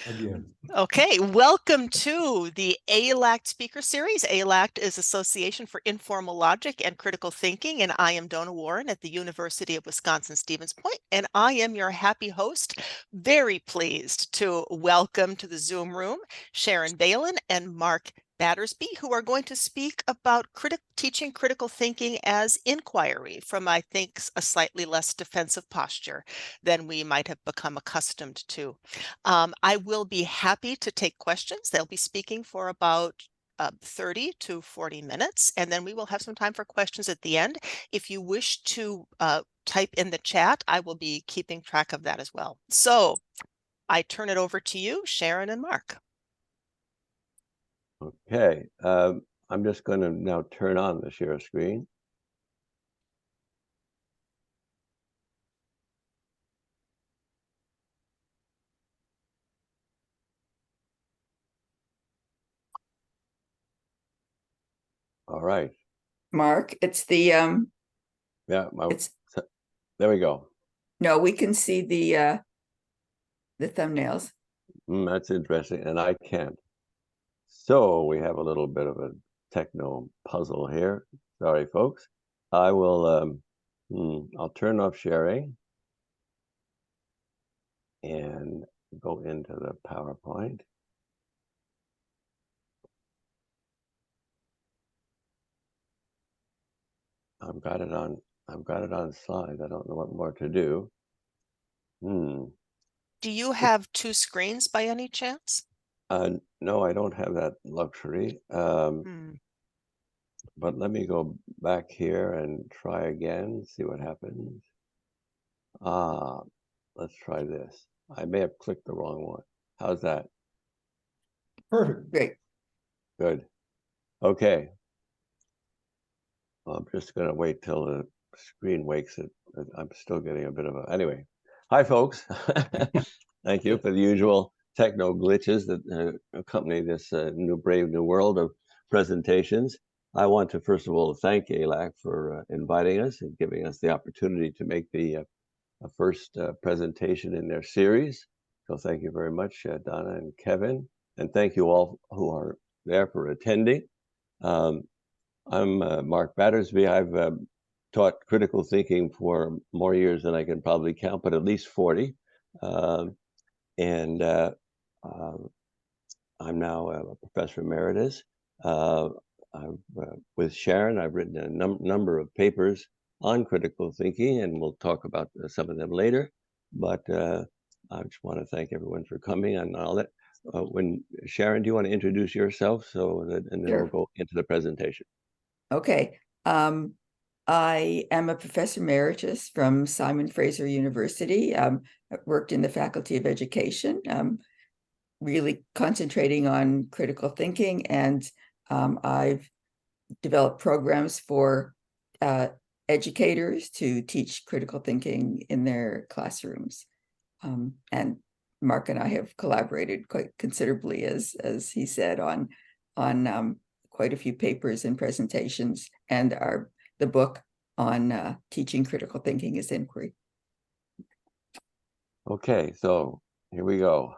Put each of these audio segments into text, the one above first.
Again. Okay, welcome to the ALACT speaker series. ALACT is Association for Informal Logic and Critical Thinking, and I am Donna Warren at the University of Wisconsin-Stevens Point, and I am your happy host. Very pleased to welcome to the Zoom room Sharon Bailin and Mark Battersby, who are going to speak about teaching critical thinking as inquiry from, I think, a slightly less defensive posture than we might have become accustomed to. I will be happy to take questions. They'll be speaking for about 30 to 40 minutes, and then we will have some time for questions at the end. If you wish to type in the chat, I will be keeping track of that as well. So I turn it over to you, Sharon and Mark. Okay, I'm just going to now turn on the share screen. All right. Mark, it's the Yeah, it's there we go. no, we can see the thumbnails. That's interesting, and I can't. So we have a little bit of a techno puzzle here. Sorry, folks. I will. I'll turn off sharing and go into the PowerPoint. I've got it on slides. I don't know what more to do. Do you have two screens by any chance? No, I don't have that luxury. But let me go back here and try again, see what happens. Let's try this. I may have clicked the wrong one. How's that? Perfect. Great. Good. Okay. I'm just going to wait till the screen wakes it. I'm still getting a bit of a... Anyway. Hi, folks. Thank you for the usual techno glitches that accompany this brave new world of presentations. I want to, first of all, thank ALAC for inviting us and giving us the opportunity to make the first presentation in their series. So thank you very much, Donna and Kevin. And thank you all who are there for attending. I'm Mark Battersby. I've taught critical thinking for more years than I can probably count, but at least 40. And I'm now a professor emeritus. With Sharon, I've written a number of papers on critical thinking, and we'll talk about some of them later. But I just want to thank everyone for coming and all that. Sharon, do you want to introduce yourself and then Sure. we'll go into the presentation. Okay. I am a professor emeritus from Simon Fraser University. I worked in the Faculty of Education, really concentrating on critical thinking, and I've developed programs for educators to teach critical thinking in their classrooms. And Mark and I have collaborated quite considerably, as he said, on quite a few papers and presentations, and the book on teaching critical thinking as inquiry. Okay, so here we go.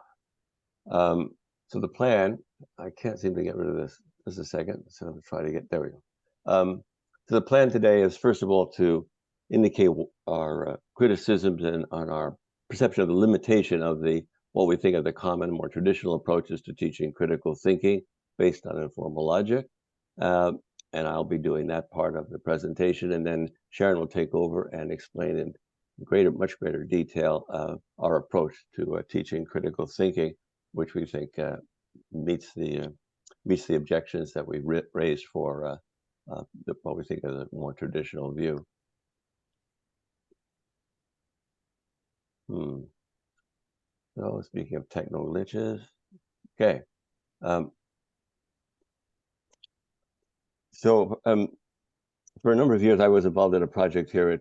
So the plan, I can't seem to get rid of this. Just a second. So I'll try to get, there we go. So the plan today is, first of all, to indicate our criticisms and on our perception of the limitation of what we think of the common, more traditional approaches to teaching critical thinking based on informal logic. And I'll be doing that part of the presentation, and then Sharon will take over and explain in much greater detail our approach to teaching critical thinking, which we think meets the objections that we raised for what we think is a more traditional view. So speaking of techno glitches, okay. So for a number of years, I was involved in a project here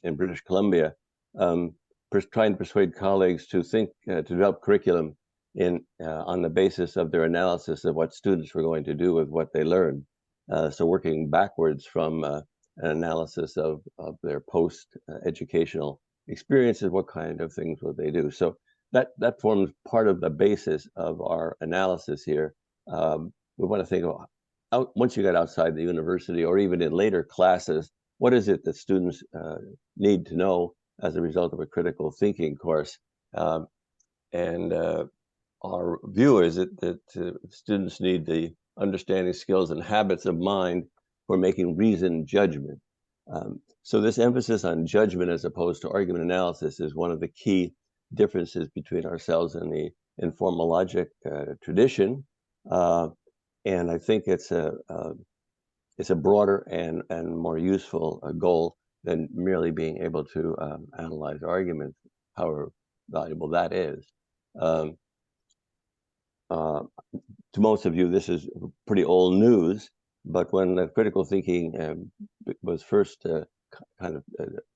in British Columbia, trying to persuade colleagues to develop curriculum on the basis of their analysis of what students were going to do with what they learned. So working backwards from an analysis of their post-educational experiences, what kind of things would they do? So that forms part of the basis of our analysis here. We want to think of once you get outside the university or even in later classes, what is it that students need to know as a result of a critical thinking course? And our view is that students need the understanding, skills, and habits of mind for making reasoned judgment. So this emphasis on judgment as opposed to argument analysis is one of the key differences between ourselves and the informal logic tradition. And I think it's a broader and more useful goal than merely being able to analyze arguments, however valuable that is. To most of you, this is pretty old news, but when critical thinking was first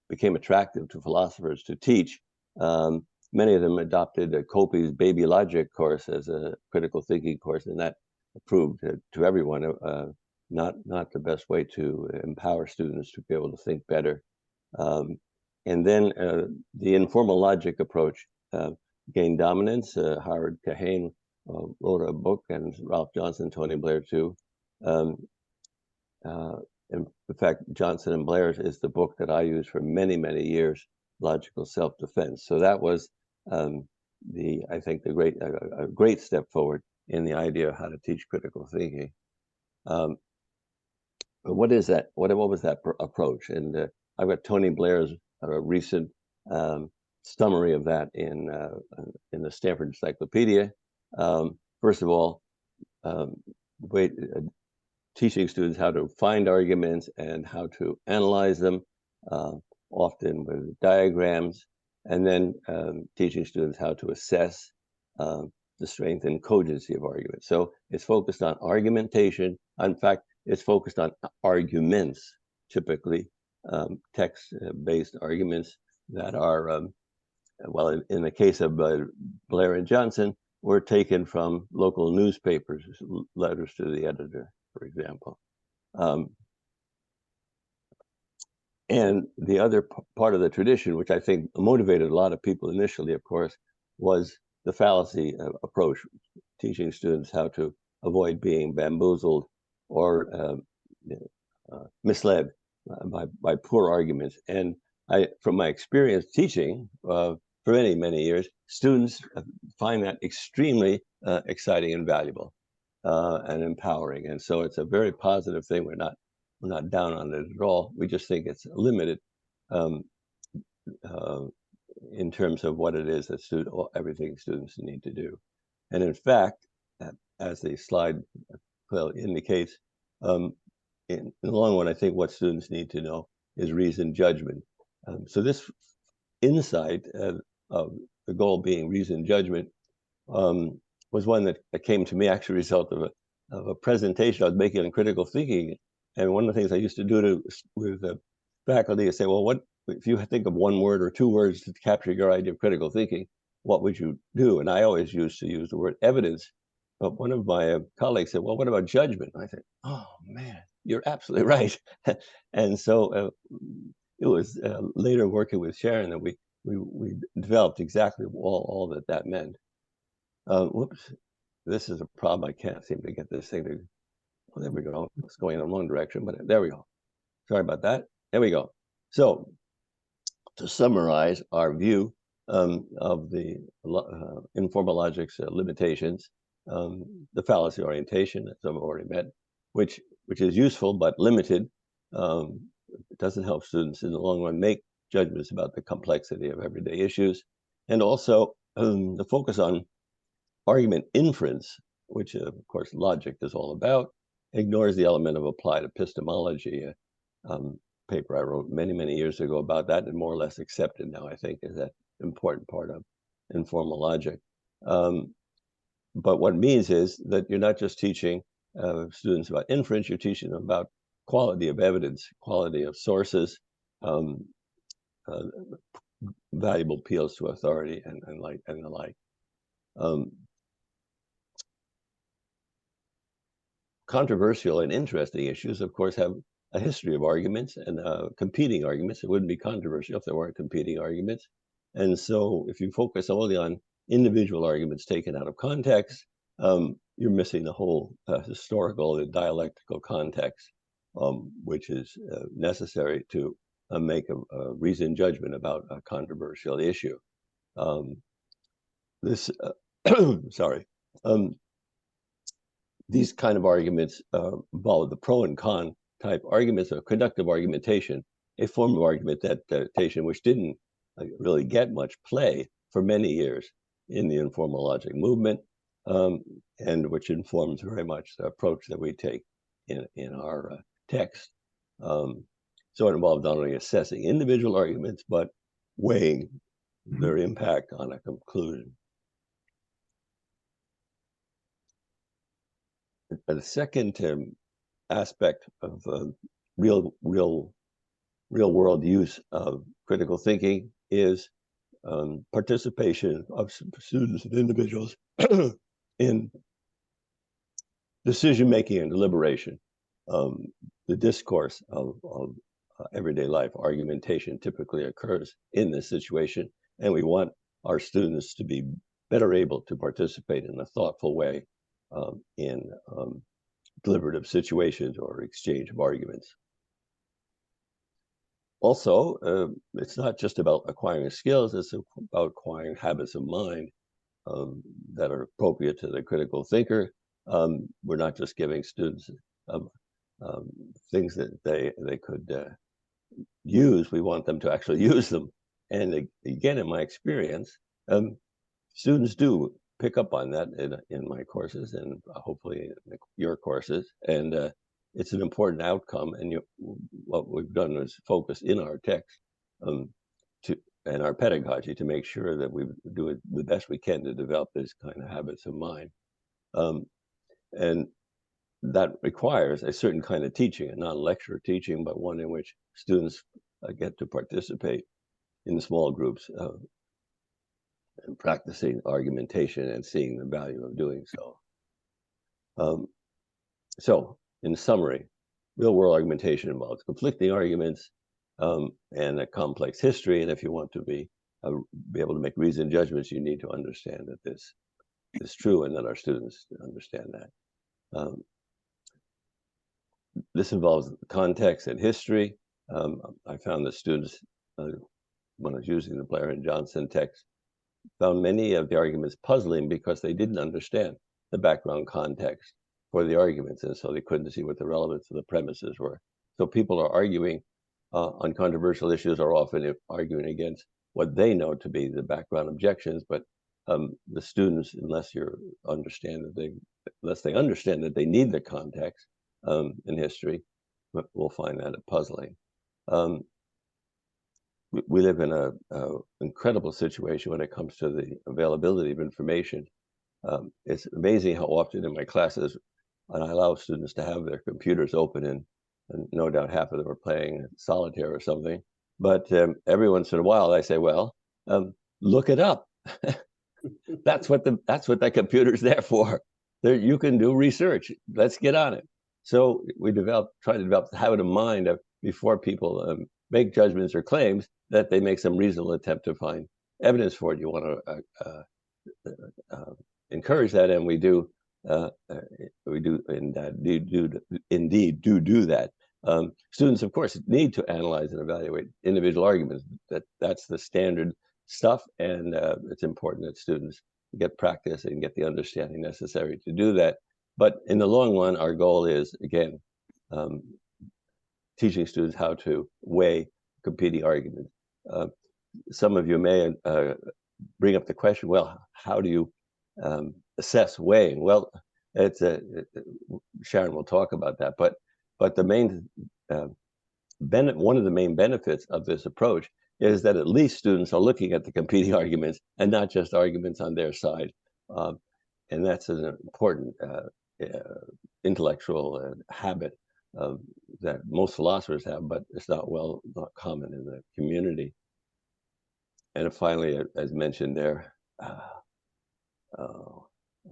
became attractive to philosophers to teach, many of them adopted Copey's Baby Logic course as a critical thinking course, and that proved to everyone not the best way to empower students to be able to think better. And then the informal logic approach gained dominance. Howard Kahane wrote a book, and Ralph Johnson, Tony Blair too. In fact, Johnson and Blair's is the book that I used for many, many years, Logical Self-Defense. So that was I think a great step forward in the idea of how to teach critical thinking. But what is that? What was that approach? And I've got Tony Blair's recent summary of that in the Stanford Encyclopedia. First of all, teaching students how to find arguments and how to analyze them, often with diagrams, and then teaching students how to assess the strength and cogency of arguments. So it's focused on argumentation. In fact, it's focused on arguments, typically text-based arguments that are, well, in the case of Blair and Johnson, were taken from local newspapers, letters to the editor, for example. And the other part of the tradition, which I think motivated a lot of people initially, of course, was the fallacy approach, teaching students how to avoid being bamboozled or misled by poor arguments. And from my experience teaching for many, many years, students find that extremely exciting and valuable and empowering. And so it's a very positive thing. We're not down on it at all. We just think it's limited in terms of what it is that everything students need to do. And in fact, as the slide clearly indicates, in the long run, I think what students need to know is reasoned judgment. So this insight of the goal being reasoned judgment was one that came to me actually a result of a presentation I was making on critical thinking. And one of the things I used to do with the faculty is say, well, what if you think of one word or two words to capture your idea of critical thinking, what would you do? And I always used to use the word evidence. But one of my colleagues said, well, what about judgment? And I said, oh, man, you're absolutely right. And so it was later working with Sharon that we developed exactly all that meant. Whoops, this is a problem. I can't seem to get this thing to, well, there we go. It's going in the wrong direction, but there we go. Sorry about that. There we go. So to summarize our view of the informal logic's limitations, the fallacy orientation, as I've already met, which is useful but limited. It doesn't help students in the long run make judgments about the complexity of everyday issues. And also the focus on argument inference, which of course logic is all about, ignores the element of applied epistemology. Paper I wrote many, many years ago about that, and more or less accepted now, I think, is that important part of informal logic. But what it means is that you're not just teaching students about inference, you're teaching them about quality of evidence, quality of sources, valuable appeals to authority, and the like. Controversial and interesting issues, of course, have a history of arguments and competing arguments. It wouldn't be controversial if there weren't competing arguments. And so if you focus only on individual arguments taken out of context, you're missing the whole historical and dialectical context, which is necessary to make a reasoned judgment about a controversial issue. Sorry. These kind of arguments involve the pro and con type arguments of conductive argumentation, a form of argumentation which didn't really get much play for many years in the informal logic movement, and which informs very much the approach that we take in our text. So it involved not only assessing individual arguments, but weighing their impact on a conclusion. The second aspect of real world use of critical thinking is participation of students and individuals in decision making and deliberation. The discourse of everyday life argumentation typically occurs in this situation, and we want our students to be better able to participate in a thoughtful way in deliberative situations or exchange of arguments. Also, it's not just about acquiring skills, it's about acquiring habits of mind that are appropriate to the critical thinker. We're not just giving students things that they could use, we want them to actually use them. And again, in my experience, students do pick up on that in my courses and hopefully in your courses. And it's an important outcome. And what we've done is focus in our text and our pedagogy to make sure that we do it the best we can to develop this kind of habits of mind. And that requires a certain kind of teaching, a non-lecture teaching, but one in which students get to participate in small groups and practicing argumentation and seeing the value of doing so. So, in summary, real-world argumentation involves conflicting arguments and a complex history. And if you want to be able to make reasoned judgments, you need to understand that this is true and that our students understand that. This involves context and history. I found that students, when I was using the Blair and Johnson text, found many of the arguments puzzling because they didn't understand the background context for the arguments, and so they couldn't see what the relevance of the premises were. So people are arguing on controversial issues are often arguing against what they know to be the background objections, but the students, unless they understand that they need the context in history, will find that puzzling. We live in an incredible situation when it comes to the availability of information. It's amazing how often in my classes, and I allow students to have their computers open, and no doubt half of them are playing solitaire or something. But every once in a while, I say, "Well, look it up." That's what that computer's there for. You can do research. Let's get on it. So we try to develop the habit of mind of before people make judgments or claims that they make some reasonable attempt to find evidence for it. You want to encourage that, and we do. Indeed do that. Students, of course, need to analyze and evaluate individual arguments. That's the standard stuff, and it's important that students get practice and get the understanding necessary to do that. But in the long run, our goal is, again, teaching students how to weigh competing arguments. Some of you may bring up the question, well, how do you assess weighing? Well, Sharon will talk about that, but the main one of the main benefits of this approach is that at least students are looking at the competing arguments and not just arguments on their side, and that's an important intellectual habit that most philosophers have, but it's not common in the community. And finally, as mentioned there, I'm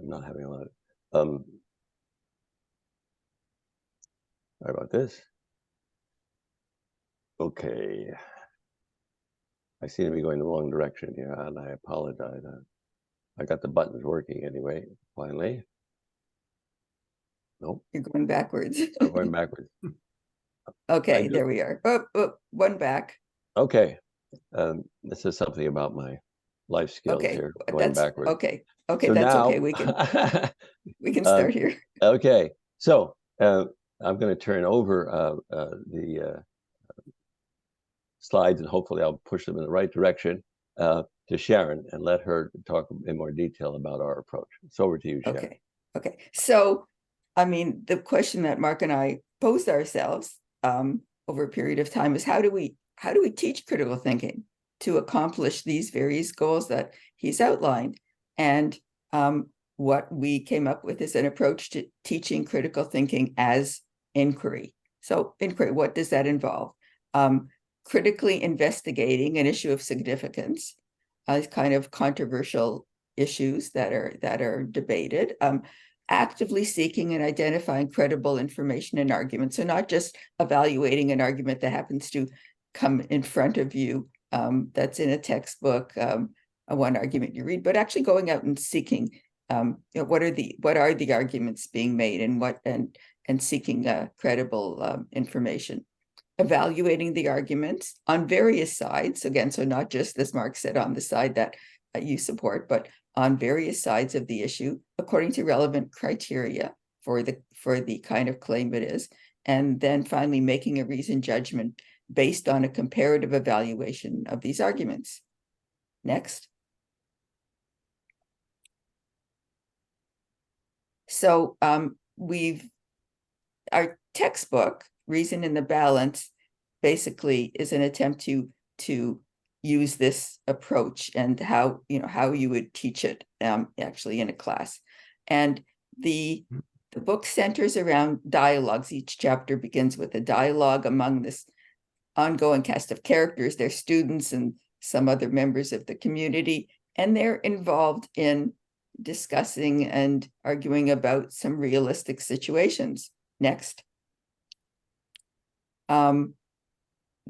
not having a lot of, sorry about this. Okay. I seem to be going the wrong direction here, and I apologize. I got the buttons working anyway, finally. Nope, You're going backwards. I'm going backwards. Okay, do. there we are. Oh, one back. Okay, this is something about my life skills Okay, here, going that's backwards. okay. Okay, So that's now, okay. We can start here. Okay, so I'm going to turn over the slides, and hopefully I'll push them in the right direction to Sharon and let her talk in more detail about our approach. So over to you, Sharon. Okay. So, I mean, the question that Mark and I posed ourselves over a period of time is how do we teach critical thinking to accomplish these various goals that he's outlined? And what we came up with is an approach to teaching critical thinking as inquiry. So inquiry, what does that involve? Critically investigating an issue of significance, kind of controversial issues that are debated, actively seeking and identifying credible information and arguments. So not just evaluating an argument that happens to come in front of you that's in a textbook, one argument you read, but actually going out and seeking what are the arguments being made and seeking credible information. Evaluating the arguments on various sides, again, so not just, as Mark said, on the side that you support, but on various sides of the issue, according to relevant criteria for the kind of claim it is, and then finally making a reasoned judgment based on a comparative evaluation of these arguments. Next. So our textbook, Reason in the Balance, basically is an attempt to use this approach and how you would teach it actually in a class. And the book centers around dialogues. Each chapter begins with a dialogue among this ongoing cast of characters, their students and some other members of the community, and they're involved in discussing and arguing about some realistic situations. Next.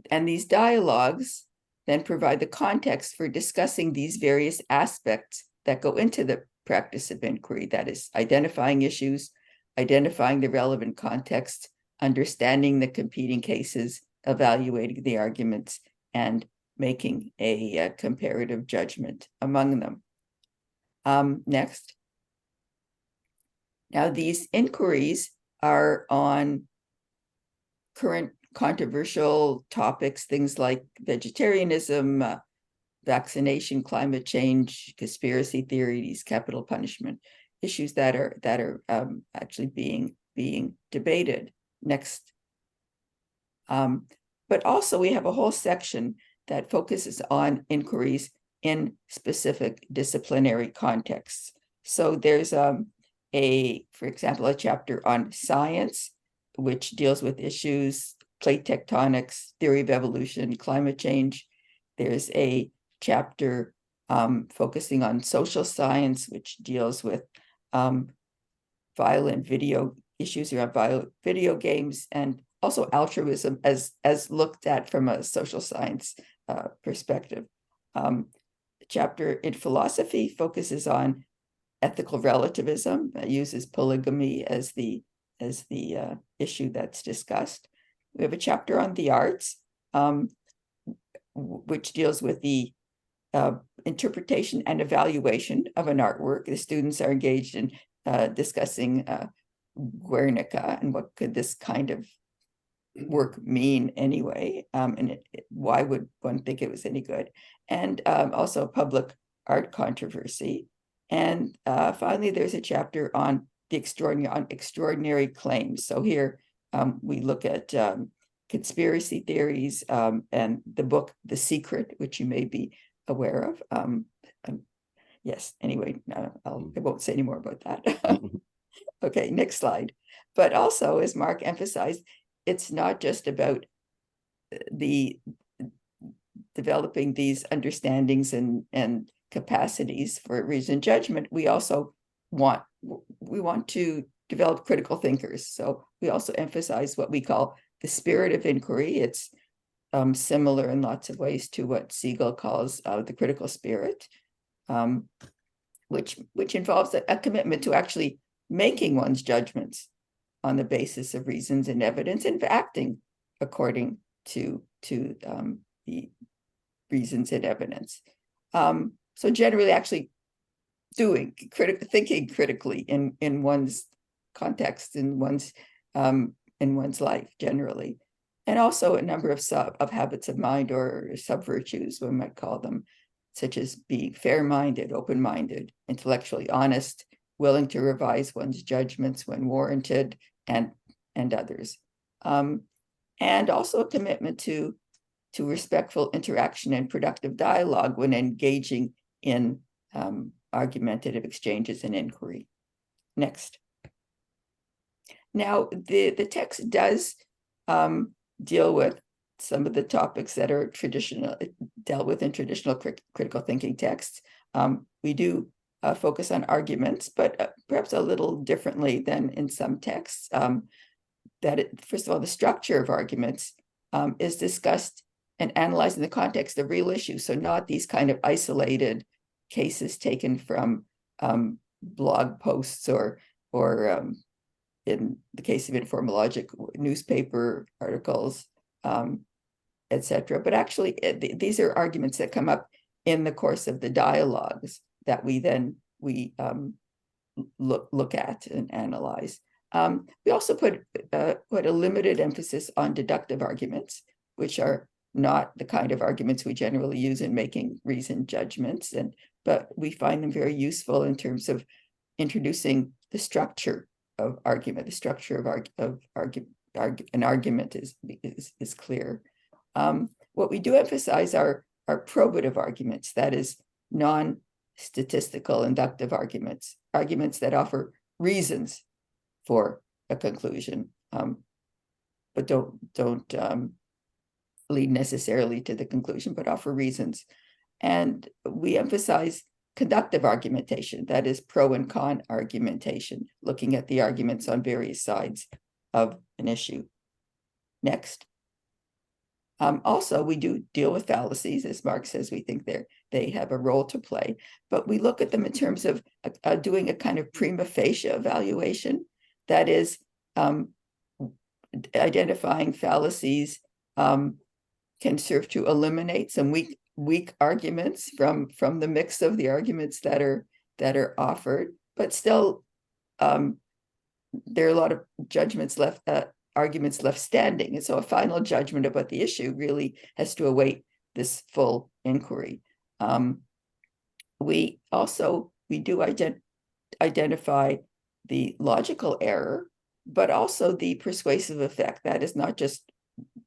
And these dialogues then provide the context for discussing these various aspects that go into the practice of inquiry, that is, identifying issues, identifying the relevant context, understanding the competing cases, evaluating the arguments, and making a comparative judgment among them. Next. Now, these inquiries are on current controversial topics, things like vegetarianism, vaccination, climate change, conspiracy theories, capital punishment, issues that are actually being debated. Next. But also we have a whole section that focuses on inquiries in specific disciplinary contexts. So there's for example, a chapter on science, which deals with issues, plate tectonics, theory of evolution, climate change. There's a chapter focusing on social science, which deals with violent video issues around violent video games, and also altruism as looked at from a social science perspective. Chapter in philosophy focuses on ethical relativism, uses polygamy as the issue that's discussed. We have a chapter on the arts, which deals with the interpretation and evaluation of an artwork. The students are engaged in discussing Guernica and what could this kind of work mean anyway, and why would one think it was any good, and also public art controversy. And finally, there's a chapter on the extraordinary claims. So here we look at conspiracy theories and the book The Secret, which you may be aware of. Yes, anyway, I won't say any more about that. Okay, next slide. But also, as Mark emphasized, it's not just about the developing these understandings and capacities for reasoned judgment. We also want to develop critical thinkers. So we also emphasize what we call the spirit of inquiry. It's similar in lots of ways to what Siegel calls the critical spirit. which involves a commitment to actually making one's judgments on the basis of reasons and evidence and acting according to the reasons and evidence. So generally actually thinking critically in one's context, in one's life generally. And also a number of habits of mind or sub-virtues, one might call them, such as being fair-minded, open-minded, intellectually honest, willing to revise one's judgments when warranted, and others. And also a commitment to respectful interaction and productive dialogue when engaging in argumentative exchanges and inquiry. Next. Now, the text does deal with some of the topics that are dealt with in traditional critical thinking texts. We do focus on arguments, but perhaps a little differently than in some texts. First of all, the structure of arguments is discussed and analyzed in the context of real issues. So not these kind of isolated cases taken from blog posts or in the case of Informal Logic, newspaper articles, etc. But actually, these are arguments that come up in the course of the dialogues that we look at and analyze. We also put a limited emphasis on deductive arguments, which are not the kind of arguments we generally use in making reasoned judgments, but we find them very useful in terms of introducing the structure of argument. The structure of an argument is clear. What we do emphasize are probative arguments, that is, non-statistical inductive arguments that offer reasons for a conclusion, but don't lead necessarily to the conclusion, but offer reasons. And we emphasize conductive argumentation, that is pro and con argumentation, looking at the arguments on various sides of an issue. Next. Also, we do deal with fallacies. As Mark says, we think they have a role to play, but we look at them in terms of doing a kind of prima facie evaluation, that is, identifying fallacies can serve to eliminate some weak arguments from the mix of the arguments that are offered, but still there are a lot of arguments left standing, and so a final judgment about the issue really has to await this full inquiry. We do identify the logical error, but also the persuasive effect. That is not just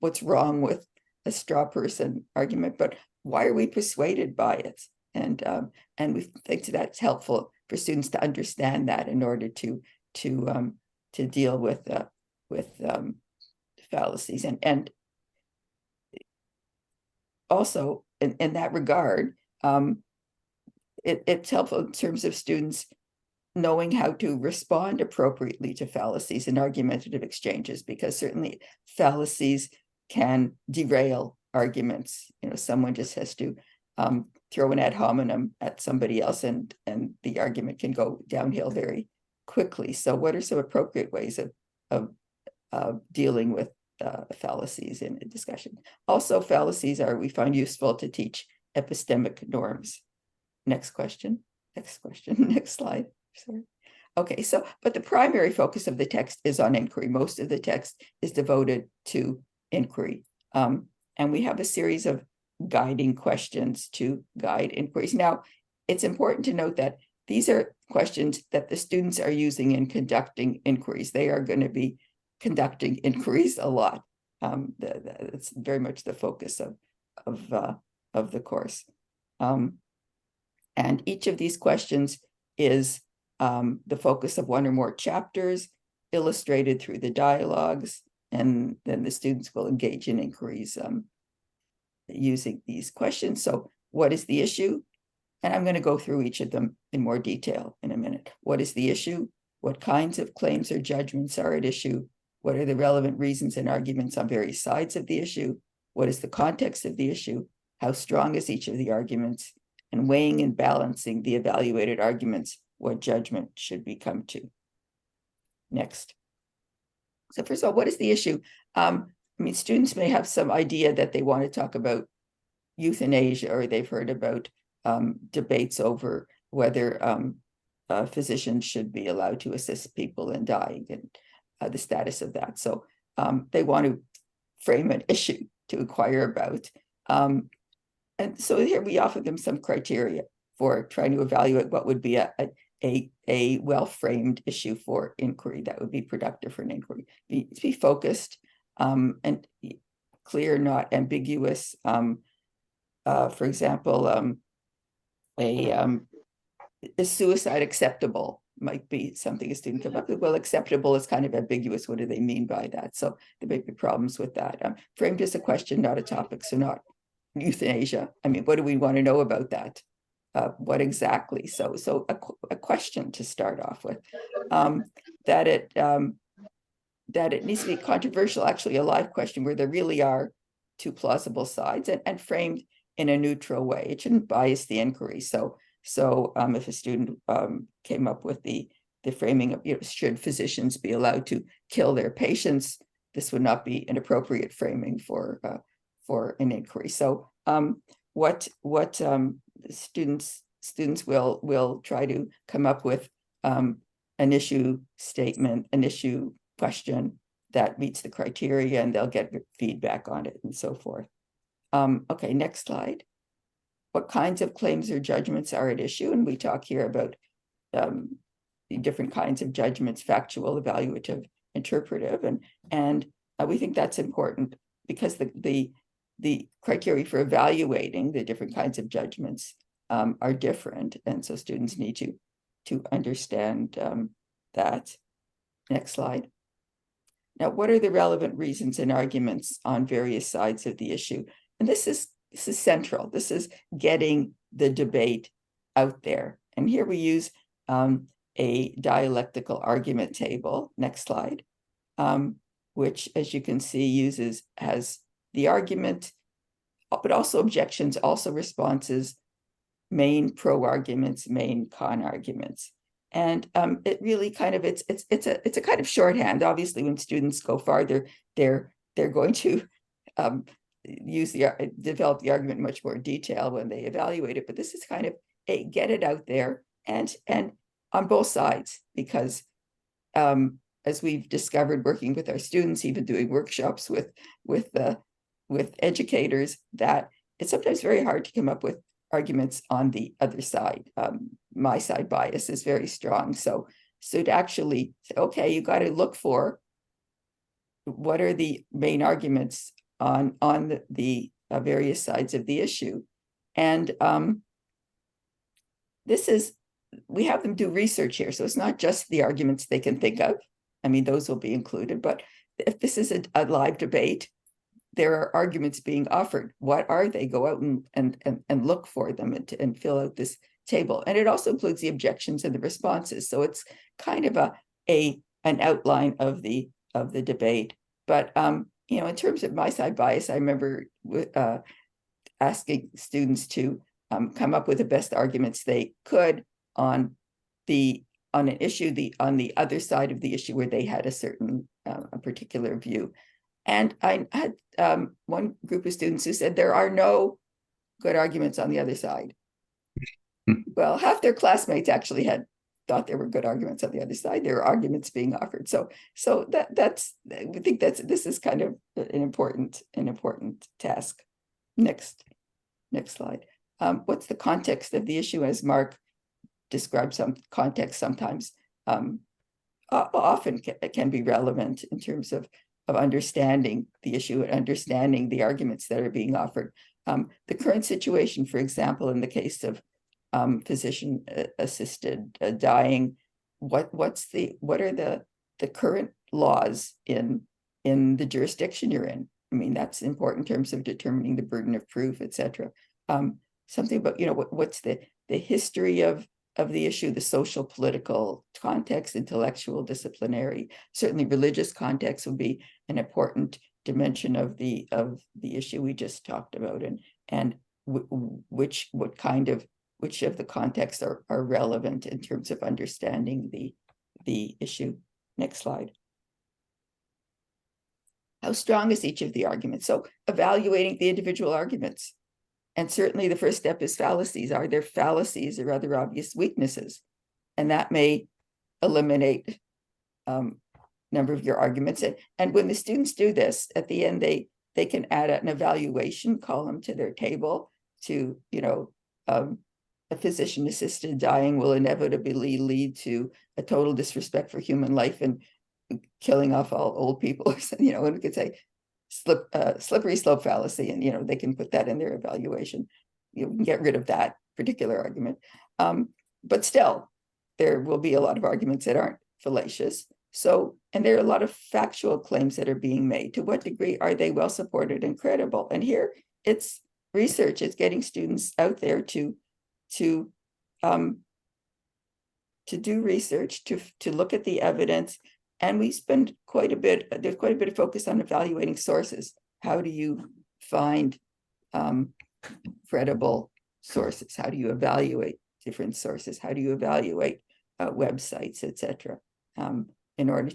what's wrong with a straw person argument, but why are we persuaded by it? And we think that's helpful for students to understand that in order to deal with fallacies. And also in that regard, it's helpful in terms of students knowing how to respond appropriately to fallacies in argumentative exchanges, because certainly fallacies can derail arguments. Someone just has to throw an ad hominem at somebody else, and the argument can go downhill very quickly. So what are some appropriate ways of dealing with fallacies in a discussion? Also, fallacies we find useful to teach epistemic norms. Next question. Next slide. Sorry. Okay, but the primary focus of the text is on inquiry. Most of the text is devoted to inquiry. And we have a series of guiding questions to guide inquiries. Now, it's important to note that these are questions that the students are using in conducting inquiries. They are going to be conducting inquiries a lot. That's very much the focus of the course. And each of these questions is the focus of one or more chapters, illustrated through the dialogues, and then the students will engage in inquiries using these questions. So what is the issue? And I'm going to go through each of them in more detail in a minute. What is the issue? What kinds of claims or judgments are at issue? What are the relevant reasons and arguments on various sides of the issue? What is the context of the issue? How strong is each of the arguments? and weighing and balancing the evaluated arguments, what judgment should be come to. Next. So first of all, what is the issue? I mean, students may have some idea that they want to talk about euthanasia, or they've heard about debates over whether physicians should be allowed to assist people in dying and the status of that. So they want to frame an issue to inquire about. And so here we offer them some criteria for trying to evaluate what would be a well-framed issue for inquiry that would be productive for an inquiry. Be focused and clear, not ambiguous. For example, is suicide acceptable? Might be something a student come up with. Well, acceptable is kind of ambiguous. What do they mean by that? So there may be problems with that. Framed as a question, not a topic. So not euthanasia. I mean, what do we want to know about that? What exactly? So a question to start off with. That it needs to be controversial, actually a live question where there really are two plausible sides, and framed in a neutral way. It shouldn't bias the inquiry. So if a student came up with the framing of, should physicians be allowed to kill their patients, this would not be an appropriate framing for an inquiry. So what students will try to come up with an issue statement, an issue question that meets the criteria, and they'll get feedback on it and so forth. Okay, next slide. What kinds of claims or judgments are at issue? And we talk here about the different kinds of judgments: factual, evaluative, interpretive, and we think that's important because the criteria for evaluating the different kinds of judgments are different, and so students need to understand that. Next slide. Now, what are the relevant reasons and arguments on various sides of the issue? And this is central. This is getting the debate out there. And here we use a dialectical argument table. Next slide. Which, as you can see, has the argument, but also objections, also responses, main pro arguments, main con arguments. And it really kind of it's a kind of shorthand. Obviously, when students go farther, they're going to develop the argument in much more detail when they evaluate it. But this is kind of a get it out there and on both sides, because as we've discovered working with our students, even doing workshops with educators, that it's sometimes very hard to come up with arguments on the other side. My side bias is very strong. So to actually say, okay, you got to look for what are the main arguments on the various sides of the issue. And we have them do research here. So it's not just the arguments they can think of. I mean, those will be included, but if this is a live debate, there are arguments being offered. What are they? Go out and look for them and fill out this table. And it also includes the objections and the responses. So it's kind of an outline of the debate. But in terms of my side bias, I remember asking students to come up with the best arguments they could on an issue, on the other side of the issue where they had a certain a particular view. And I had one group of students who said there are no good arguments on the other side. Well, half their classmates actually thought there were good arguments on the other side. There are arguments being offered. So we think this is kind of an important task. Next slide. What's the context of the issue? As Mark described, some context sometimes often can be relevant in terms of understanding the issue and understanding the arguments that are being offered. The current situation, for example, in the case of physician assisted dying, what are the current laws in the jurisdiction you're in? I mean, that's important in terms of determining the burden of proof, etc. Something about what's the history of the issue, the social, political context, intellectual, disciplinary, certainly religious context would be an important dimension of the issue we just talked about, and what kind of which of the contexts are relevant in terms of understanding the issue. Next slide. How strong is each of the arguments? So evaluating the individual arguments. And certainly the first step is fallacies. Are there fallacies or other obvious weaknesses? And that may eliminate number of your arguments. And when the students do this, at the end, they can add an evaluation column to their table to, a physician-assisted dying will inevitably lead to a total disrespect for human life and killing off all old people. And we could say slippery slope fallacy, and they can put that in their evaluation. You can get rid of that particular argument. But still, there will be a lot of arguments that aren't fallacious. So, and there are a lot of factual claims that are being made. To what degree are they well supported and credible? And here it's research. It's getting students out there to do research, to look at the evidence. And we spend quite a bit, there's quite a bit of focus on evaluating sources. How do you find credible sources? How do you evaluate different sources? How do you evaluate websites, etc.? In order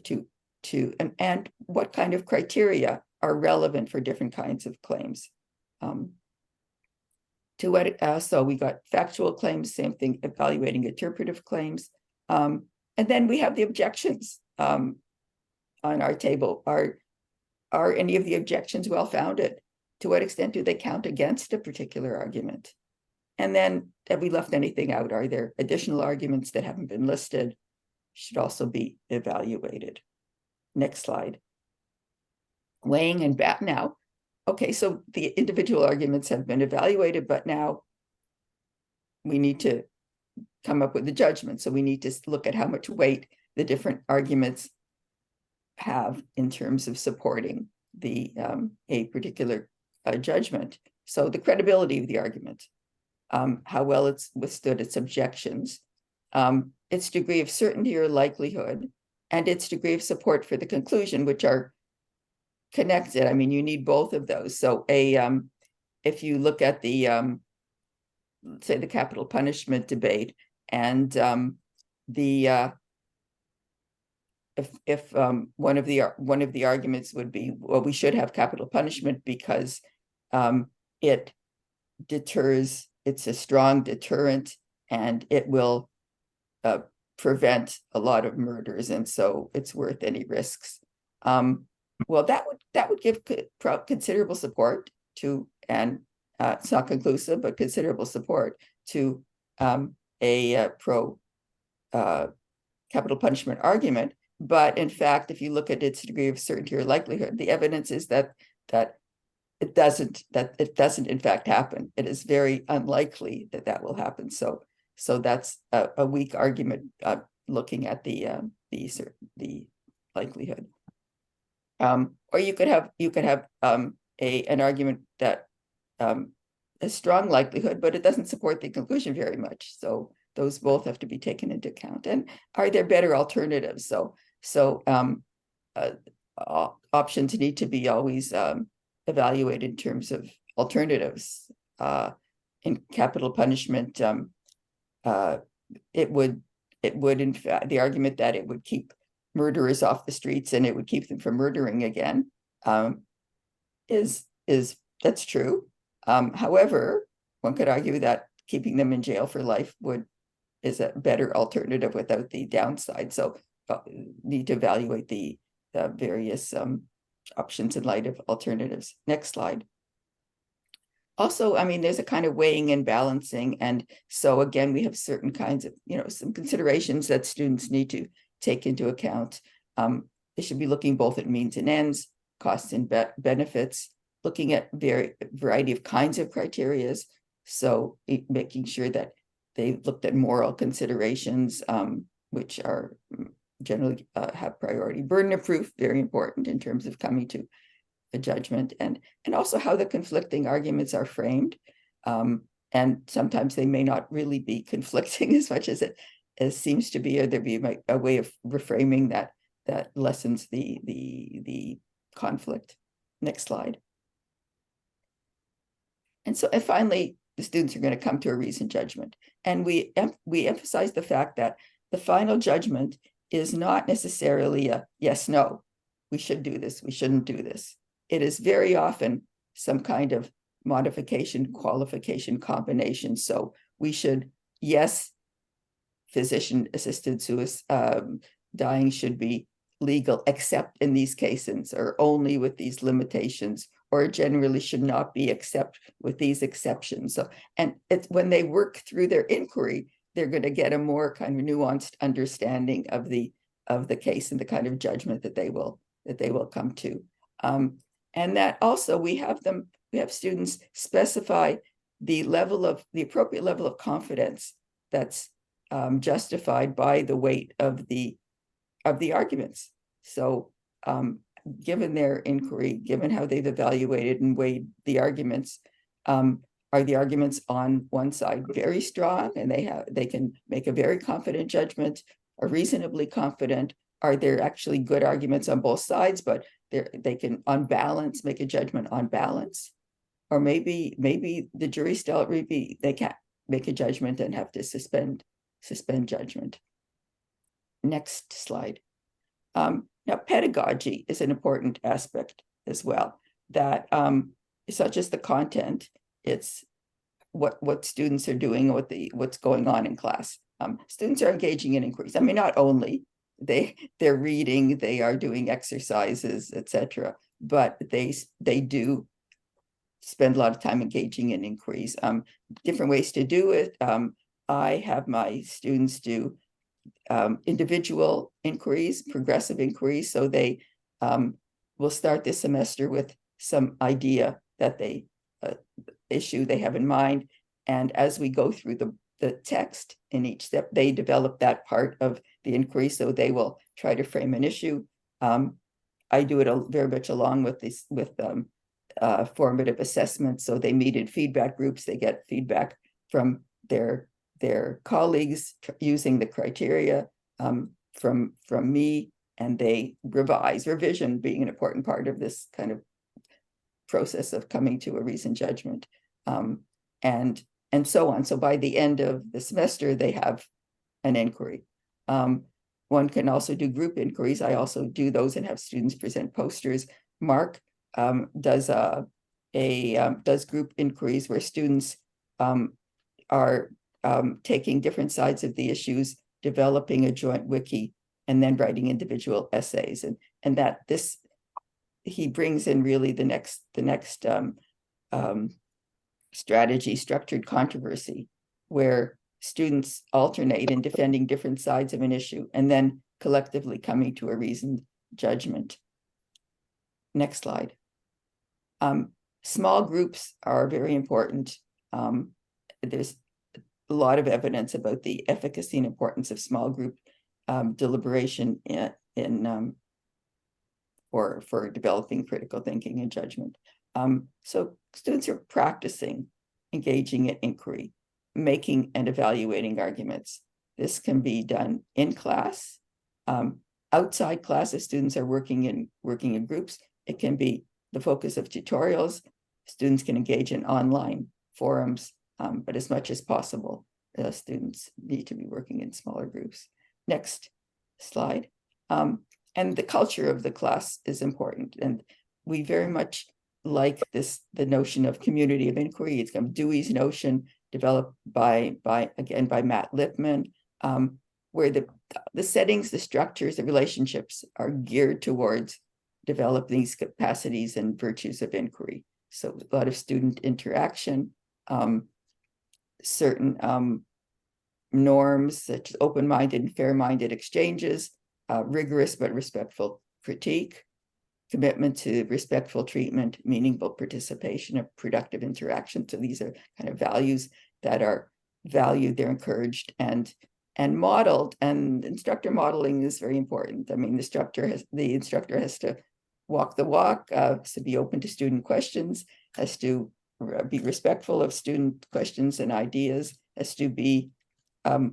and what kind of criteria are relevant for different kinds of claims. So we got factual claims, same thing, evaluating interpretive claims. And then we have the objections on our table. Are any of the objections well-founded? To what extent do they count against a particular argument? And then, have we left anything out? Are there additional arguments that haven't been listed? Should also be evaluated. Next slide. Weighing and now. Okay, so the individual arguments have been evaluated, but now we need to come up with the judgment. So we need to look at how much weight the different arguments have in terms of supporting the a particular judgment. So the credibility of the argument, how well it's withstood its objections, its degree of certainty or likelihood, and its degree of support for the conclusion, which are connected. I mean, you need both of those. So if you look at the say the capital punishment debate, and if one of the arguments would be, well, we should have capital punishment because it deters, it's a strong deterrent, and it will prevent a lot of murders, and so it's worth any risks. Well, that would give considerable support to, and it's not conclusive, but considerable support to a pro capital punishment argument. But in fact, if you look at its degree of certainty or likelihood, the evidence is that it doesn't in fact happen. It is very unlikely that will happen. So that's a weak argument looking at the likelihood. Or you could have an argument that a strong likelihood, but it doesn't support the conclusion very much. So those both have to be taken into account. And are there better alternatives? So options need to be always evaluated in terms of alternatives. In capital punishment, it would in fact, the argument that it would keep murderers off the streets and it would keep them from murdering again that's true. However, one could argue that keeping them in jail for life is a better alternative without the downside. So need to evaluate the various options in light of alternatives. Next slide. Also, I mean, there's a kind of weighing and balancing. And so again, we have certain kinds of, some considerations that students need to take into account. They should be looking both at means and ends, costs and benefits, looking at variety of kinds of criteria. So making sure that they looked at moral considerations, which are generally have priority. Burden of proof, very important in terms of coming to a judgment, and also how the conflicting arguments are framed. And sometimes they may not really be conflicting as much as it seems to be, or there be a way of reframing that lessens the conflict. Next slide. And so, and finally, the students are going to come to a reasoned judgment. And we emphasize the fact that the final judgment is not necessarily a yes, no, we should do this, we shouldn't do this. It is very often some kind of modification, qualification, combination. So we should, yes, physician-assisted suicide, dying should be legal, except in these cases, or only with these limitations, or generally should not be, except with these exceptions. So, and it's when they work through their inquiry, they're going to get a more kind of nuanced understanding of the case and the kind of judgment that they will come to. And that also we have students specify the appropriate level of confidence that's justified by the weight of the arguments. So given their inquiry, given how they've evaluated and weighed the arguments, are the arguments on one side very strong and they can make a very confident judgment, or reasonably confident? Are there actually good arguments on both sides, but they can on balance make a judgment on balance? Or maybe the jury still they can't make a judgment and have to suspend judgment. Next slide. Now, pedagogy is an important aspect as well. That it's not just the content; it's what students are doing, what's going on in class. Students are engaging in inquiries. I mean, not only they're reading, they are doing exercises, etc., but they do spend a lot of time engaging in inquiries. Different ways to do it. I have my students do individual inquiries, progressive inquiries. So they will start this semester with some idea that issue they have in mind. And as we go through the text in each step, they develop that part of the inquiry. So they will try to frame an issue. I do it very much along with formative assessment. So they meet in feedback groups. They get feedback from their colleagues using the criteria from me, and they revision being an important part of this kind of process of coming to a reasoned judgment, and so on. So by the end of the semester, they have an inquiry. One can also do group inquiries. I also do those and have students present posters. Mark does group inquiries where students are taking different sides of the issues, developing a joint wiki, and then writing individual essays. And that he brings in really the next strategy, structured controversy, where students alternate in defending different sides of an issue and then collectively coming to a reasoned judgment. Next slide. Small groups are very important. There's a lot of evidence about the efficacy and importance of small group deliberation for developing critical thinking and judgment. So students are practicing engaging in inquiry, making and evaluating arguments. This can be done in class, outside class if students are working in groups. It can be the focus of tutorials. Students can engage in online forums, but as much as possible, students need to be working in smaller groups. Next slide. And the culture of the class is important. And we very much like the notion of community of inquiry. It's kind of Dewey's notion, developed by Matt Lipman, where the settings, the structures, the relationships are geared towards developing these capacities and virtues of inquiry. So a lot of student interaction, certain norms such as open-minded and fair-minded exchanges, rigorous but respectful critique, commitment to respectful treatment, meaningful participation, of productive interaction. So these are kind of values that are valued, they're encouraged and modeled. And instructor modeling is very important. I mean, the instructor has to walk the walk, to be open to student questions, has to be respectful of student questions and ideas, has to be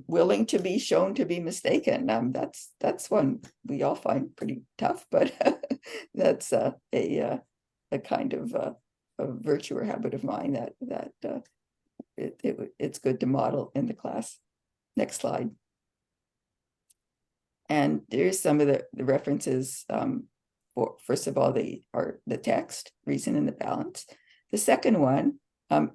willing to be shown to be mistaken. That's one we all find pretty tough, but that's a kind of a virtue or habit of mine that it's good to model in the class. Next slide. And there's some of the references. For first of all, the text, reason and the balance. The second one,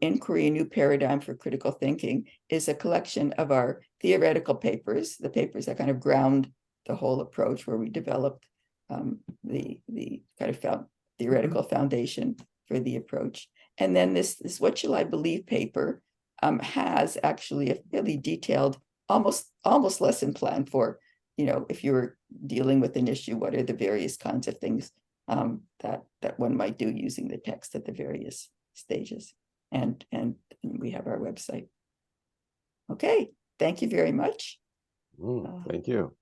Inquiry, a New Paradigm for Critical Thinking, is a collection of our theoretical papers, the papers that kind of ground the whole approach, where we developed the kind of theoretical foundation for the approach. And then this What Shall I Believe paper has actually a fairly detailed, almost lesson plan for, if you're dealing with an issue, what are the various kinds of things that one might do using the text at the various stages. And we have our website. Okay, thank you very much. Thank you.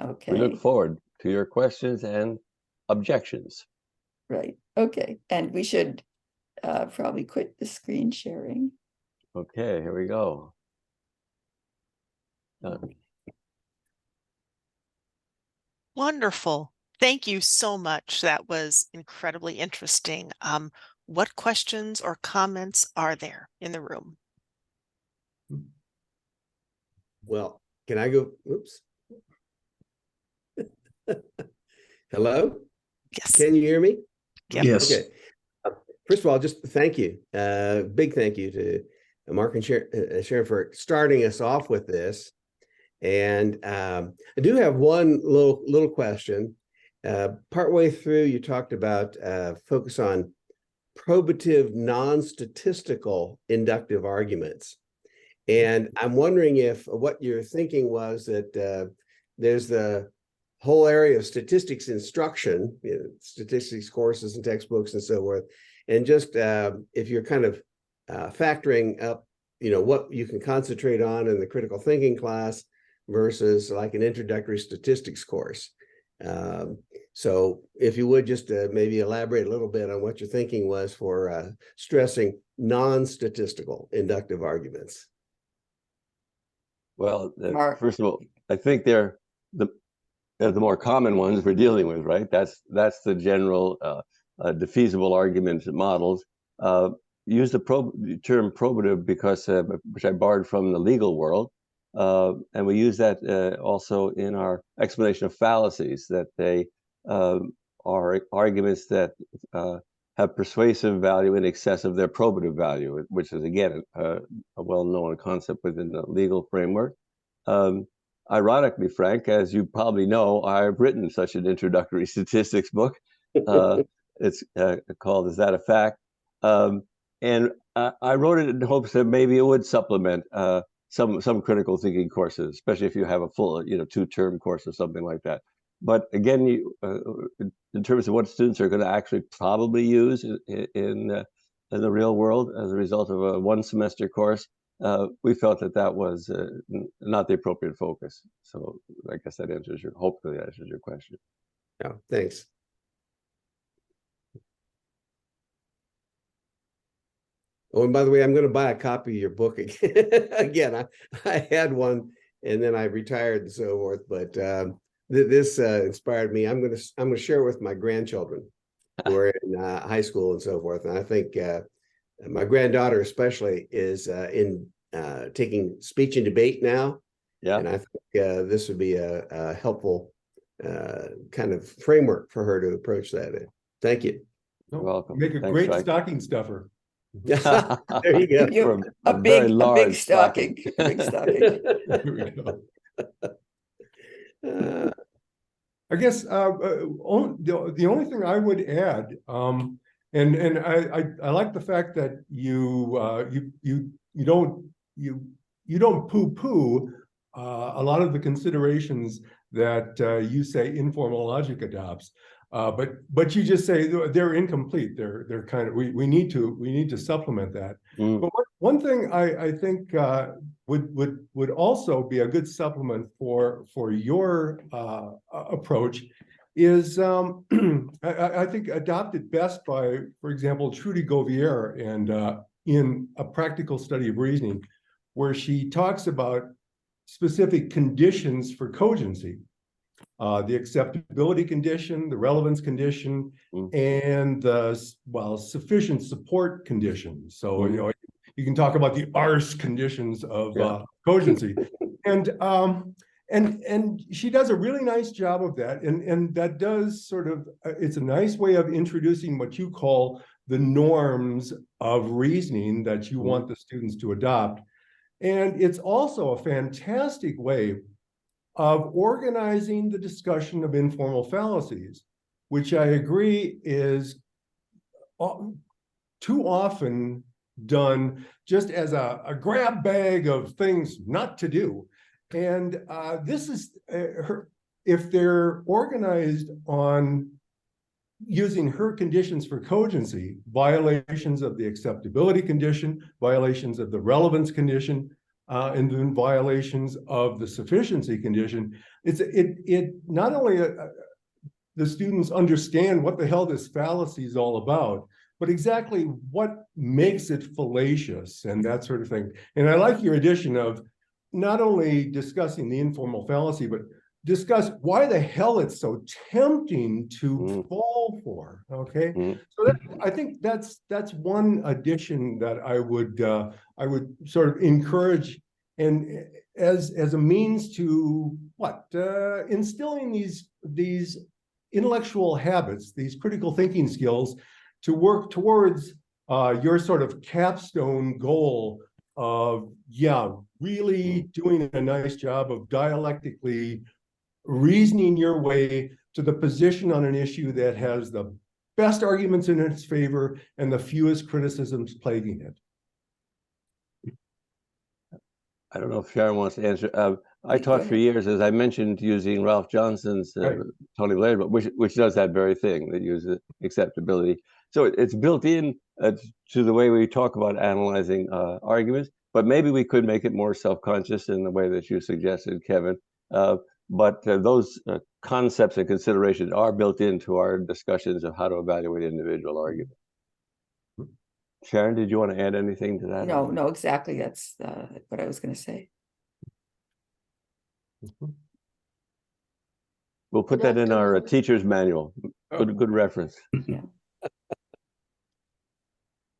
Okay. We look forward to your questions and objections. Right. Okay. And we should probably quit the screen sharing. Okay, here we go. Done. Wonderful. Thank you so much. That was incredibly interesting. What questions or comments are there in the room? Well, can I go? Oops. Hello? Yes. Can you hear me? Yep. Yes. Okay. First of all, just thank you. Big thank you to Mark and Sharon for starting us off with this. And I do have one little question. Partway through, you talked about focus on probative, non-statistical inductive arguments. And I'm wondering if what you're thinking was that there's the whole area of statistics instruction, statistics courses and textbooks and so forth. And just if you're kind of factoring up, what you can concentrate on in the critical thinking class versus like an introductory statistics course. So if you would just maybe elaborate a little bit on what your thinking was for stressing non-statistical inductive arguments. Well, Mark. first of all, I think they're the more common ones we're dealing with, right? That's the general defeasible argument models. Use the term probative because which I borrowed from the legal world, and we use that also in our explanation of fallacies. That they are arguments that have persuasive value in excess of their probative value, which is again a well-known concept within the legal framework. Ironically, Frank, as you probably know, I've written such an introductory statistics book. It's called "Is That a Fact?" And I wrote it in hopes that maybe it would supplement some critical thinking courses, especially if you have a full, 2-term course or something like that. But again, in terms of what students are going to actually probably use in the real world as a result of a 1-semester course, we felt that was not the appropriate focus. So I guess that hopefully answers your question. Yeah, thanks. Oh, and by the way, I'm going to buy a copy of your book again. Again, I had one and then I retired and so forth, but this inspired me. I'm going to share it with my grandchildren who are in high school and so forth. And I think my granddaughter especially is in taking speech and debate now. Yeah. And I think this would be a helpful kind of framework for her to approach that in. Thank you. You're welcome. Make a Thanks, great Frank. stocking stuffer. There you go. For A very big large stocking. A big stocking. There we go. I guess the only thing I would add, and I like the fact that you don't poo-poo a lot of the considerations that you say informal logic adopts, but you just say they're incomplete. They're kind of we need to supplement that. But one thing I think would also be a good supplement for your approach is I think adopted best by, for example, Trudy Gauvier and in A Practical Study of Reasoning, where she talks about specific conditions for cogency. The acceptability condition, the relevance condition, and the sufficient support condition. So you can talk about the arse conditions of Yeah. cogency. And she does a really nice job of that. And that does sort of, it's a nice way of introducing what you call the norms of reasoning that you want the students to adopt. And it's also a fantastic way of organizing the discussion of informal fallacies, which I agree is too often done just as a grab bag of things not to do. And this is, if they're organized on using her conditions for cogency, violations of the acceptability condition, violations of the relevance condition, and then violations of the sufficiency condition, it not only the students understand what the hell this fallacy is all about, but exactly what makes it fallacious and that sort of thing. And I like your addition of not only discussing the informal fallacy, but discuss why the hell it's so tempting to fall for. Okay, so I think that's one addition that I would sort of encourage, and as a means to what instilling these intellectual habits, these critical thinking skills, to work towards your sort of capstone goal of really doing a nice job of dialectically reasoning your way to the position on an issue that has the best arguments in its favor and the fewest criticisms plaguing it. I don't know if Sharon wants to answer. I taught for years, as I mentioned, using Ralph Johnson's Tony Blair, but which does that very thing, that uses acceptability. So it's built in to the way we talk about analyzing arguments, but maybe we could make it more self-conscious in the way that you suggested, Kevin. But those concepts and considerations are built into our discussions of how to evaluate individual arguments. Sharon, did you want to add anything to that? No, exactly. That's what I was going to say. We'll put that in our teacher's manual. Good reference. Yeah.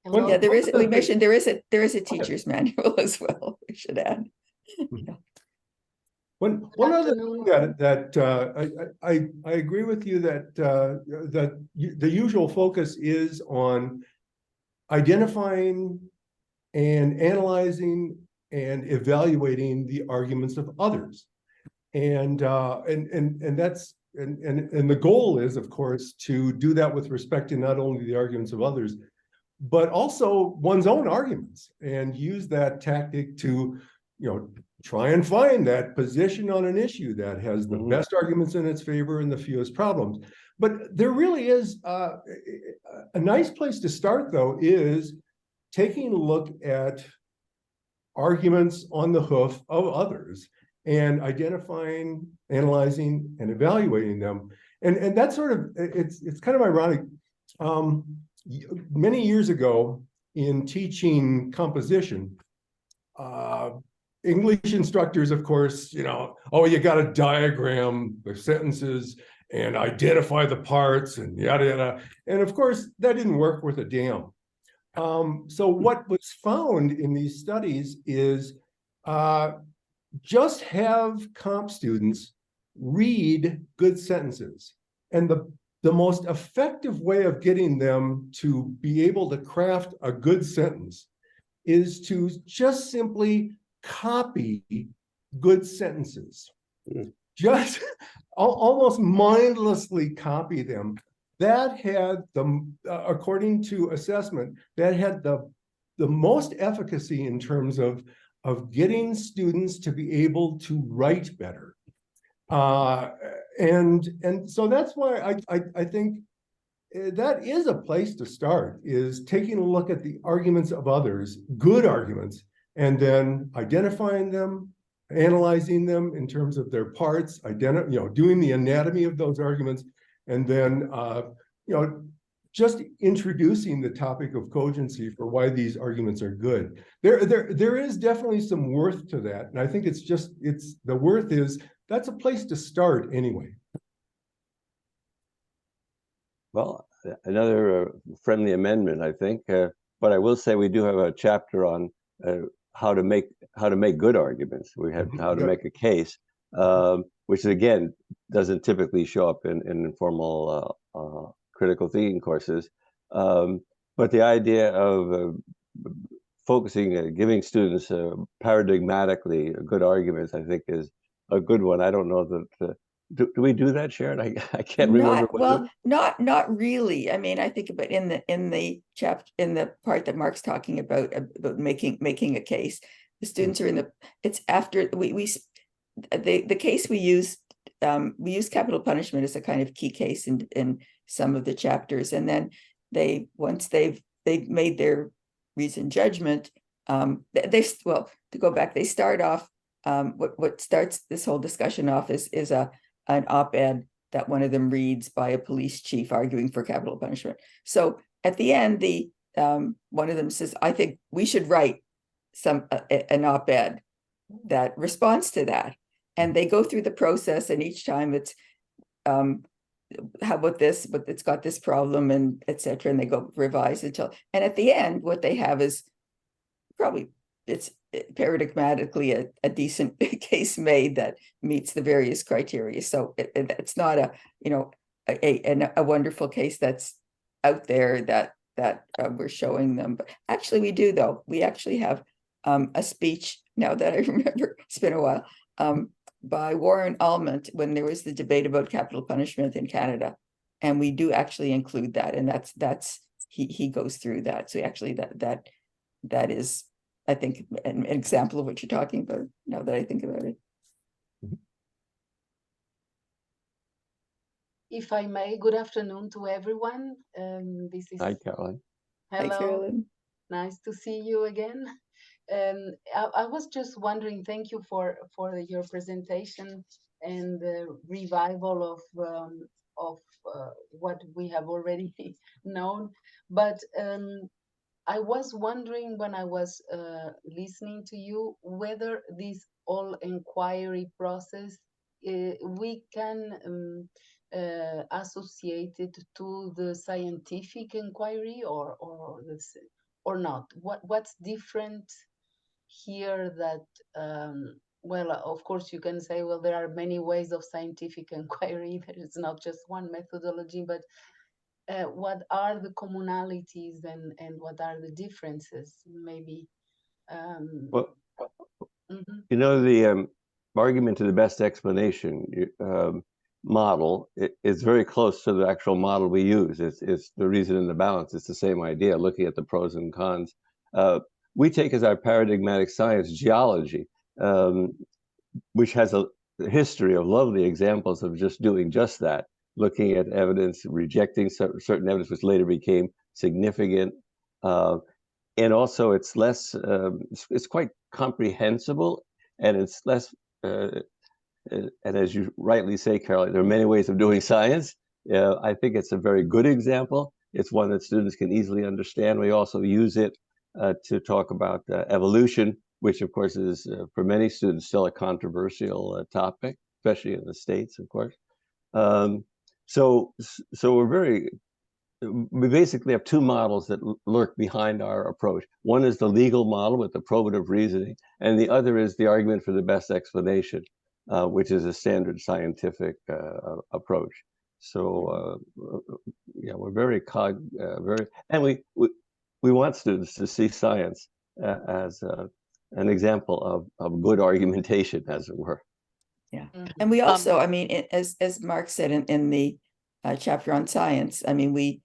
Hello? Yeah, there is. We mentioned there is a teacher's manual as well. We should add. Yeah. One other thing that I agree with you that the usual focus is on identifying and analyzing and evaluating the arguments of others, and that's and the goal is, of course, to do that with respect to not only the arguments of others, but also one's own arguments, and use that tactic to, try and find that position on an issue that has the best arguments in its favor and the fewest problems. But there really is a nice place to start, though, is taking a look at arguments on the hoof of others and identifying, analyzing, and evaluating them. And that's sort of, it's kind of ironic. Many years ago, in teaching composition, English instructors, of course, you got to diagram the sentences and identify the parts and yada, yada. And of course, that didn't work worth a damn. So what was found in these studies is just have comp students read good sentences. And the most effective way of getting them to be able to craft a good sentence is to just simply copy good sentences. Just almost mindlessly copy them. That had according to assessment, that had the most efficacy in terms of getting students to be able to write better. And so that's why I think that is a place to start, is taking a look at the arguments of others, good arguments, and then identifying them, analyzing them in terms of their parts, doing the anatomy of those arguments, and then just introducing the topic of cogency for why these arguments are good. There is definitely some worth to that, and I think it's the worth is that's a place to start anyway. Well, another friendly amendment, I think. but I will say we do have a chapter on how to make good arguments. We have how to make a case, which again doesn't typically show up in informal critical thinking courses. But the idea of focusing, giving students paradigmatically good arguments, I think is a good one. I don't know that. Do we do that, Sharon? I can't remember. Not really. I mean, I think about in the part that Mark's talking about making a case. The students are in the. It's after the case we use capital punishment as a kind of key case in some of the chapters, and then once they've made their reasoned judgment, to go back, they start off. What starts this whole discussion off is an op-ed that one of them reads by a police chief arguing for capital punishment. So at the end, one of them says, "I think we should write an op-ed that responds to that." And they go through the process, and each time it's, how about this? But it's got this problem, and etc. And they go revise and at the end, what they have is probably it's paradigmatically a decent case made that meets the various criteria. So it's not a wonderful case that's out there that we're showing them. But actually we do, though. We actually have a speech, now that I remember, it's been a while, by Warren Almond when there was the debate about capital punishment in Canada. And we do actually include that. And that's he goes through that. So actually that is, I think, an example of what you're talking about, now that I think about it. If I may, good afternoon to everyone. This is Hi, Caroline. Hello. Hi, Carolyn. Nice to see you again. I was just wondering, thank you for your presentation and the revival of what we have already known. But I was wondering when I was listening to you whether this all inquiry process we can associate it to the scientific inquiry or not. What's different here that well, of course you can say, well, there are many ways of scientific inquiry. There is not just one methodology, but what are the commonalities and what are the differences? Maybe. Well, the argument to the best explanation model is very close to the actual model we use. It's the reason and the balance. It's the same idea, looking at the pros and cons. We take as our paradigmatic science geology, which has a history of lovely examples of just doing just that. Looking at evidence, rejecting certain evidence, which later became significant. And also it's less, it's quite comprehensible, and it's less, and as you rightly say, Caroline, there are many ways of doing science. I think it's a very good example. It's one that students can easily understand. We also use it to talk about evolution, which of course is, for many students, still a controversial topic, especially in the States, of course. So we basically have two models that lurk behind our approach. One is the legal model with the probative reasoning, and the other is the argument for the best explanation, which is a standard scientific approach. So yeah, we're very and we want students to see science as an example of good argumentation, as it were. Yeah, and we also, I mean, as Mark said in the chapter on science, I mean, we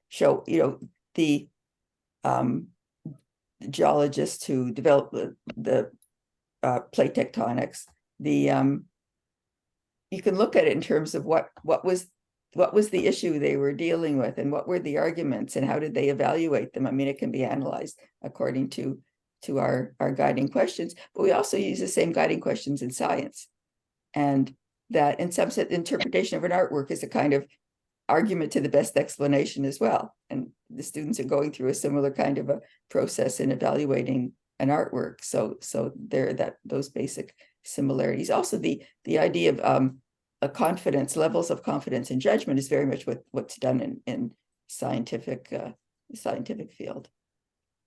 show, the geologists who developed the plate tectonics. You can look at it in terms of what was the issue they were dealing with, and what were the arguments, and how did they evaluate them. I mean, it can be analyzed according to our guiding questions, but we also use the same guiding questions in science. And that in some sense, interpretation of an artwork is a kind of argument to the best explanation as well. And the students are going through a similar kind of a process in evaluating an artwork. So there are those basic similarities. Also, the idea of a confidence, levels of confidence and judgment is very much what's done in scientific field.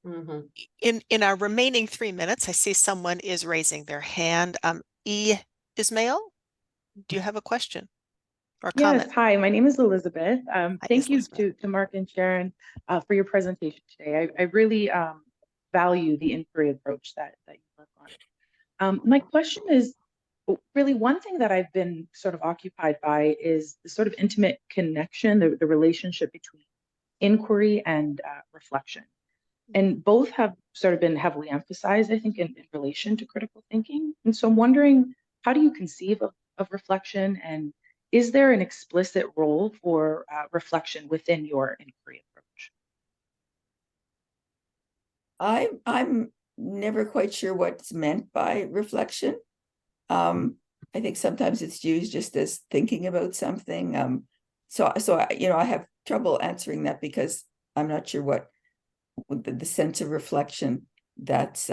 Mhm. In our remaining 3 minutes, I see someone is raising their hand. Ismail, do you have a question or a Yes, comment? hi, my name is Elizabeth. Hi, Thank you Elizabeth. to Mark and Sharon for your presentation today. I really value the inquiry approach that you work on. My question is really one thing that I've been sort of occupied by is the sort of intimate connection, the relationship between inquiry and reflection. And both have sort of been heavily emphasized, I think, in relation to critical thinking. And so I'm wondering, how do you conceive of reflection, and is there an explicit role for reflection within your inquiry approach? I'm never quite sure what's meant by reflection. I think sometimes it's used just as thinking about something. So I have trouble answering that because I'm not sure what the sense of reflection that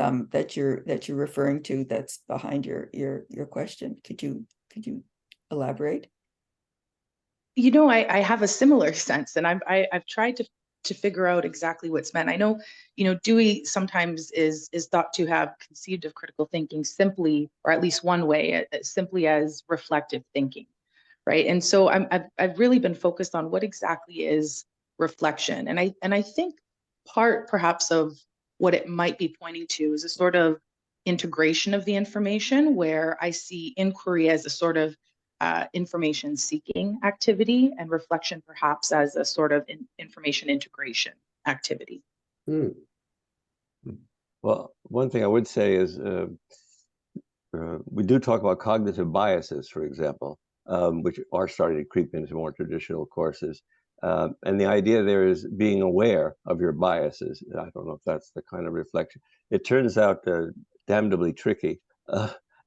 you're referring to that's behind your question. Could you elaborate? You know, I have a similar sense, and I've tried to figure out exactly what's meant. I know, Dewey sometimes is thought to have conceived of critical thinking simply, or at least one way, simply as reflective thinking, right? And so I've really been focused on what exactly is reflection, and I think part perhaps of what it might be pointing to is a sort of integration of the information, where I see inquiry as a sort of information seeking activity, and reflection perhaps as a sort of information integration activity. Hmm. Well, one thing I would say is we do talk about cognitive biases, for example, which are starting to creep into more traditional courses. And the idea there is being aware of your biases. I don't know if that's the kind of reflection. It turns out damnably tricky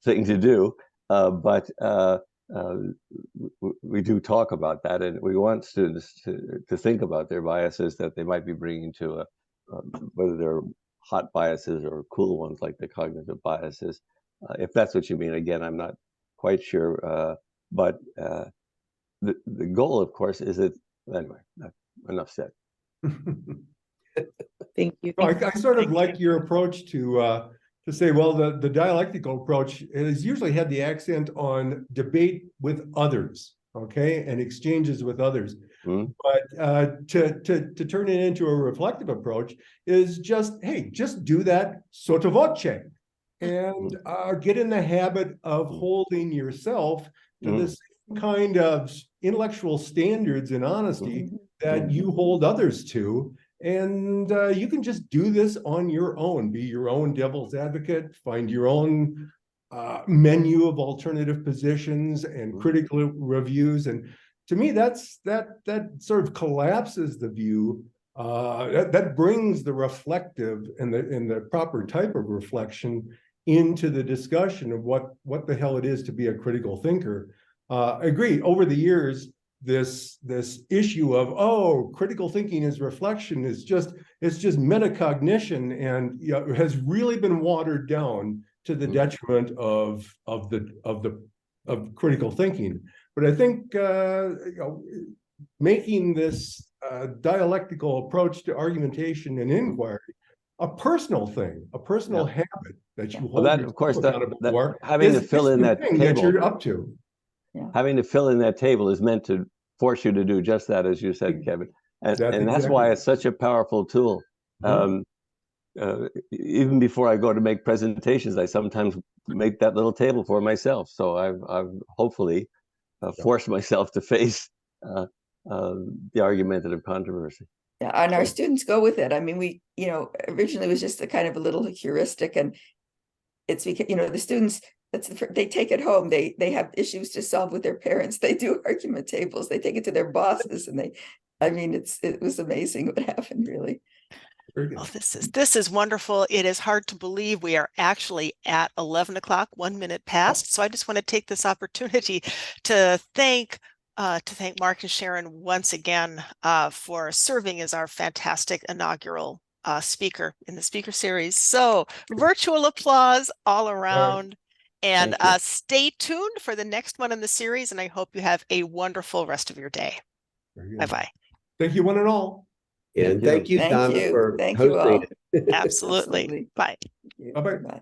thing to do, but we do talk about that, and we want students to think about their biases that they might be bringing to whether they're hot biases or cool ones like the cognitive biases. If that's what you mean, again, I'm not quite sure, but the goal, of course, is that, anyway, enough said. Thank you. I sort of like your approach to say, well, the dialectical approach has usually had the accent on debate with others, okay, and exchanges with others. Mm-hmm. But to turn it into a reflective approach is just, hey, just do that sotto voce and get in the habit of holding yourself to this kind of intellectual standards and honesty that you hold others to. And you can just do this on your own, be your own devil's advocate, find your own menu of alternative positions and critical reviews. And to me, that sort of collapses the view. That brings the reflective and the proper type of reflection into the discussion of what the hell it is to be a critical thinker. I agree. Over the years, this issue of critical thinking is reflection is just metacognition, and has really been watered down to the detriment of critical thinking. But I think making this dialectical approach to argumentation and inquiry a personal thing, a personal habit that you hold that, of course, accountable for, having to fill in that thing table that you're up to. Having to fill in that table is meant to force you to do just that, as you said, Kevin. And that's why it's such a powerful tool. Even before I go to make presentations, I sometimes make that little table for myself. So I've hopefully forced myself to face the argumentative controversy. Yeah, and our students go with it. I mean, we, originally it was just a kind of a little heuristic, and it's because, the students, they take it home. They have issues to solve with their parents. They do argument tables. They take it to their bosses, and it was amazing what happened, really. Well, this is wonderful. It is hard to believe we are actually at 11 o'clock, 1 minute past. So I just want to take this opportunity to thank Mark and Sharon once again for serving as our fantastic inaugural speaker in the speaker series. So virtual applause all around. And stay tuned for the next one in the series. And I hope you have a wonderful rest of your day. Bye-bye. Thank you, one and all. And Thank thank you, Thank Donna, you. for Thank you hosting all. it. Absolutely. Absolutely. Bye. Thank you. Bye-bye. Bye.